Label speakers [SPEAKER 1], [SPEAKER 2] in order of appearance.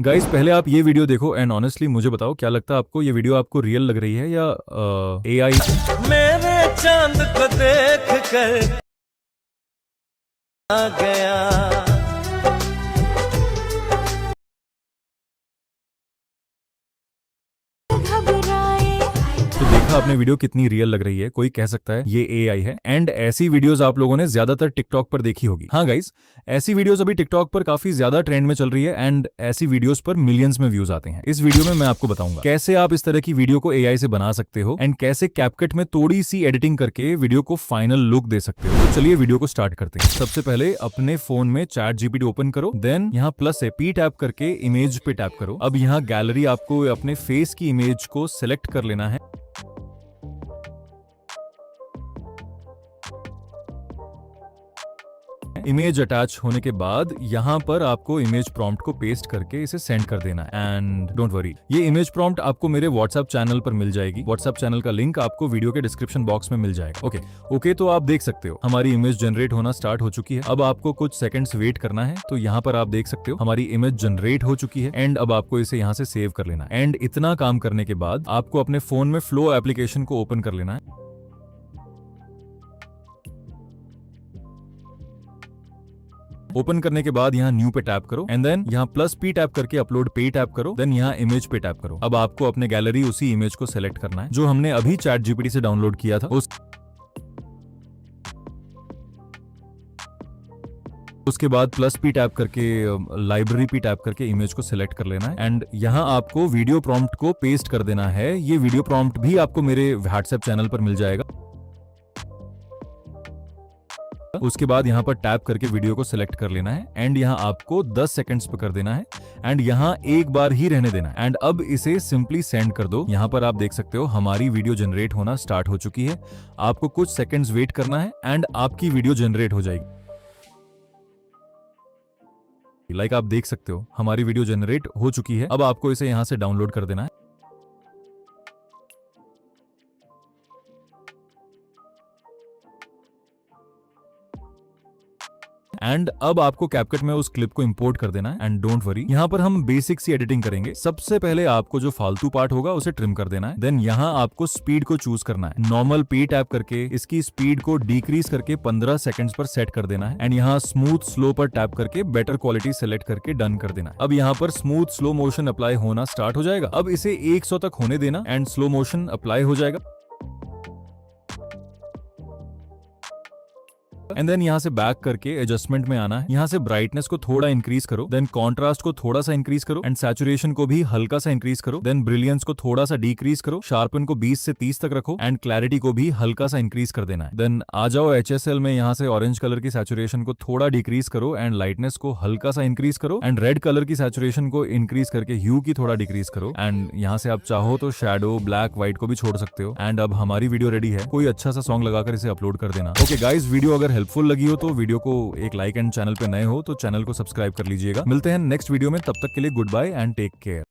[SPEAKER 1] Guys पहले आप ये वीडियो देखो एंड ऑनेस्टली मुझे बताओ क्या लगता है आपको, ये वीडियो आपको रियल लग रही है या एआई?
[SPEAKER 2] मेरे चांद को देख कर आ गया।
[SPEAKER 1] तो देखा आपने वीडियो कितनी रियल लग रही है, कोई कह सकता है ये एआई है। एंड ऐसी वीडियोस आप लोगों ने ज्यादातर टिकटॉक पर देखी होगी। हाँ गाइस, ऐसी वीडियोस अभी टिकटॉक पर काफी ज्यादा ट्रेंड में चल रही है एंड ऐसी वीडियोस पर मिलियंस में व्यूज आते हैं। इस वीडियो में मैं आपको बताऊंगा कैसे आप इस तरह की वीडियो को एआई से बना सकते हो एंड कैसे कैपकट में थोड़ी सी एडिटिंग करके वीडियो को फाइनल लुक दे सकते हो। तो चलिए वीडियो को स्टार्ट करते हैं। सबसे पहले अपने फोन में चैट जीपीटी ओपन करो, देन यहाँ प्लस है पी टैप करके इमेज पे टैप करो। अब यहाँ गैलरी आपको अपने फेस की इमेज को सिलेक्ट कर लेना है। इमेज अटैच होने के बाद यहाँ पर आपको इमेज प्रॉम्प्ट को पेस्ट करके इसे सेंड कर देना है। एंड डोंट वरी, ये इमेज प्रॉम्प्ट आपको मेरे व्हाट्सएप चैनल पर मिल जाएगी। व्हाट्सएप चैनल का लिंक आपको वीडियो के डिस्क्रिप्शन बॉक्स में मिल जाएगा। ओके, तो आप देख सकते हो हमारी इमेज जनरेट होना स्टार्ट हो चुकी है। अब आपको कुछ सेकंड्स वेट करना है। तो यहाँ पर आप देख सकते हो हमारी इमेज जनरेट हो चुकी है एंड अब आपको इसे यहाँ से सेव कर लेना है। एंड इतना काम करने के बाद आपको अपने फोन में फ्लो एप्लीकेशन को ओपन कर लेना है। ओपन करने के बाद यहाँ न्यू पे टैप करो एंड देन यहाँ प्लस पी टैप करके अपलोड पे टैप करो, देन यहाँ इमेज पे टैप करो। अब आपको अपने गैलरी उसी इमेज को सेलेक्ट करना है जो हमने अभी चैट जीपीटी से डाउनलोड किया था। उसके बाद प्लस पी टैप करके लाइब्रेरी पी टैप करके इमेज को सिलेक्ट कर लेना है एंड यहाँ आपको वीडियो प्रॉम्प्ट को पेस्ट कर देना है। ये वीडियो प्रॉम्प्ट भी आपको मेरे व्हाट्सएप चैनल पर मिल जाएगा। उसके बाद यहाँ पर टैप करके वीडियो को सिलेक्ट कर लेना है एंड यहाँ आपको 10 सेकंड्स पे कर देना है एंड यहाँ एक बार ही रहने देना है एंड अब इसे सिंपली सेंड कर दो। यहाँ पर आप देख सकते हो हमारी वीडियो जनरेट होना स्टार्ट हो चुकी है। आपको कुछ सेकंड्स वेट करना है एंड आपकी वीडियो जनरेट हो जाएगी। आप देख सकते हो हमारी वीडियो जनरेट हो चुकी है। अब आपको इसे यहाँ से डाउनलोड कर देना है। एंड अब आपको कैपकट में उस क्लिप को इंपोर्ट कर देना है एंड डोंट वरी, यहाँ पर हम बेसिक सी एडिटिंग करेंगे। सबसे पहले आपको जो फालतू पार्ट होगा उसे ट्रिम कर देना है। देन यहाँ आपको स्पीड को चूज करना है। नॉर्मल पी टैप करके इसकी स्पीड को डिक्रीज करके 15 सेकंड्स पर सेट कर देना है एंड यहाँ स्मूथ स्लो पर टैप करके बेटर क्वालिटी सेलेक्ट करके डन कर देना है। अब यहाँ पर स्मूथ स्लो मोशन अप्लाई होना स्टार्ट हो जाएगा। अब इसे 100 तक होने देना एंड स्लो मोशन अप्लाई हो जाएगा। एंड देन यहाँ से बैक करके एडजस्टमेंट में आना है। यहाँ से ब्राइटनेस को थोड़ा इंक्रीज करो, देन कॉन्ट्रास्ट को थोड़ा सा इंक्रीज करो एंड सैचुरेशन को भी हल्का सा इंक्रीज करो। देन ब्रिलियंस को थोड़ा सा डिक्रीज करो, शार्पन को 20 से 30 तक रखो एंड क्लैरिटी को भी हल्का सा इंक्रीज कर देना है। देन आ जाओ HSL में, यहाँ से ऑरेंज कलर की सैचुरेशन को थोड़ा डिक्रीज करो एंड लाइटनेस को हल्का सा इंक्रीज करो एंड रेड कलर की सैचुरेशन को इंक्रीज करके ह्यू की थोड़ा डिक्रीज करो एंड यहाँ से आप चाहो तो शैडो ब्लैक व्हाइट को भी छोड़ सकते हो। एंड अब हमारी वीडियो रेडी है। कोई अच्छा सा सॉन्ग लगाकर इसे अपलोड कर देना। ओके गाइस, वीडियो अगर हेल्पफुल लगी हो तो वीडियो को एक लाइक एंड चैनल पे नए हो तो चैनल को सब्सक्राइब कर लीजिएगा। मिलते हैं नेक्स्ट वीडियो में, तब तक के लिए goodbye and take care.